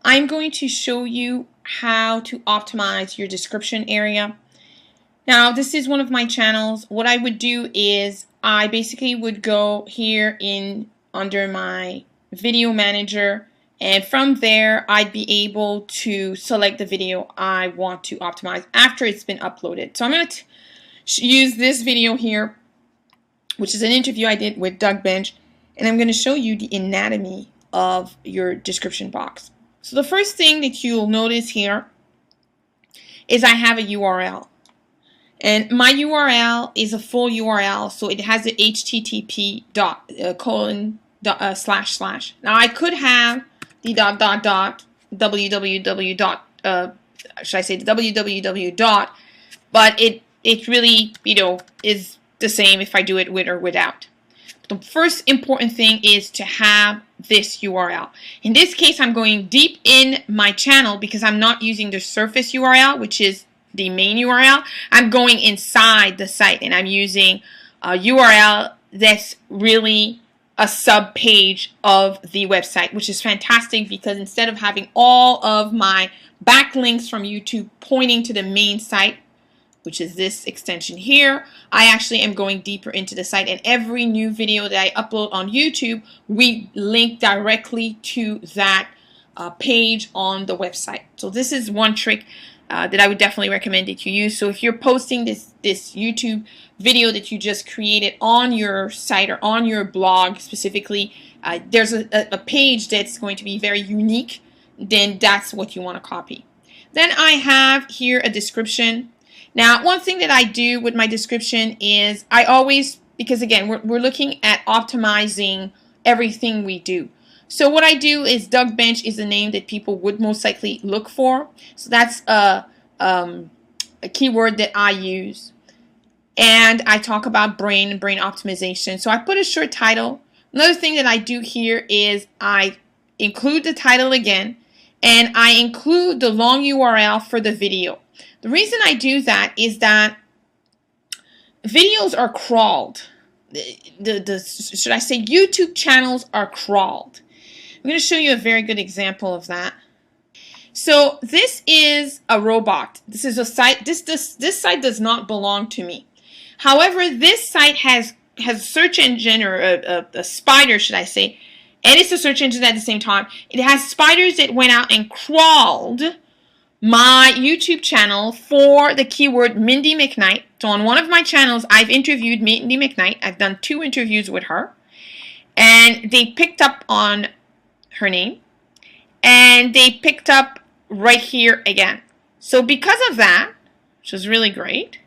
I'm going to show you how to optimize your description area. Now, this is one of my channels. What I would do is I basically would go here in under my video manager, and from there I'd be able to select the video I want to optimize after it's been uploaded. So I'm going to use this video here, which is an interview I did with Doug Bench, and I'm going to show you the anatomy of your description box. So the first thing that you'll notice here is I have a URL. And my URL is a full URL, so it has the http // Now I could have the www should I say the www but it really, is the same if I do it with or without. The first important thing is to have this URL. In this case, I'm going deep in my channel because I'm not using the surface URL, which is the main URL. I'm going inside the site and I'm using a URL that's really a sub page of the website, which is fantastic because instead of having all of my backlinks from YouTube pointing to the main site, which is this extension here, I actually am going deeper into the site, and every new video that I upload on YouTube, we link directly to that page on the website. So this is one trick that I would definitely recommend that you use. So if you're posting this YouTube video that you just created on your site or on your blog specifically, there's a page that's going to be very unique, then that's what you want to copy. Then I have here a description. Now, one thing that I do with my description is I always, because again, we're looking at optimizing everything we do. So what I do is Doug Bench is the name that people would most likely look for. So that's a keyword that I use. And I talk about brain and brain optimization. So I put a short title. Another thing that I do here is I include the title again, and I include the long URL for the video. The reason I do that is that videos are crawled. Should I say YouTube channels are crawled. I'm going to show you a very good example of that. So this is a robot. This is a site. This site does not belong to me. However, this site has a search engine, or a spider, should I say, and it's a search engine at the same time. It has spiders that went out and crawled my YouTube channel for the keyword Mindy McKnight. So on one of my channels, I've interviewed Mindy McKnight. I've done 2 interviews with her, and they picked up on her name, and they picked up right here again. So because of that, which was really great,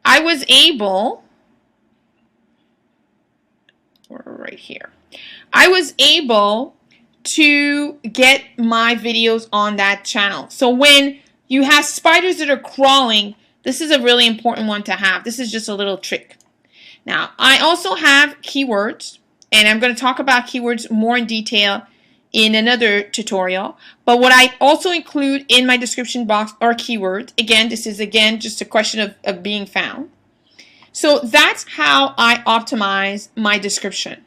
I was able, right here, I was able to get my videos on that channel. So when you have spiders that are crawling, this is a really important one to have. This is just a little trick. Now, I also have keywords, and I'm going to talk about keywords more in detail in another tutorial. But what I also include in my description box are keywords. Again, this is just a question of being found. So that's how I optimize my description.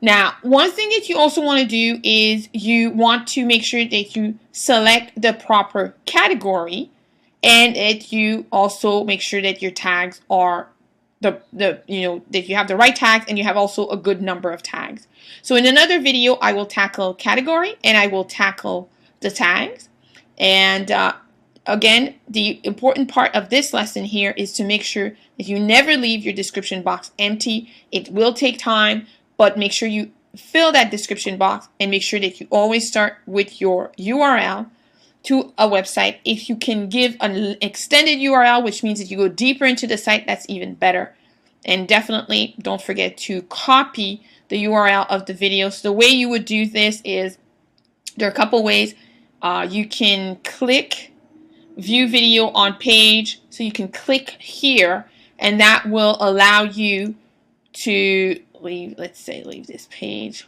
Now, one thing that you also want to do is you want to make sure that you select the proper category, and that you also make sure that your tags are that you have the right tags, and you have also a good number of tags. So in another video, I will tackle category and I will tackle the tags. And again, the important part of this lesson here is to make sure that you never leave your description box empty. It will take time, but make sure you fill that description box, and make sure that you always start with your URL to a website. If you can give an extended URL, which means that you go deeper into the site, that's even better. And definitely don't forget to copy the URL of the video. So the way you would do this is, there are a couple ways. You can click view video on page. So you can click here, and that will allow you to leave this page,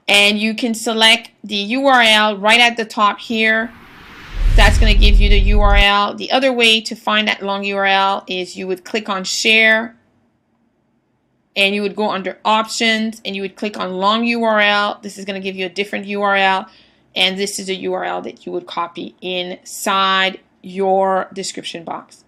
and you can select the URL right at the top here. That's going to give you the URL. The other way to find that long URL is you would click on share, and you would go under options and you would click on long URL. This is going to give you a different URL, and this is a URL that you would copy inside your description box.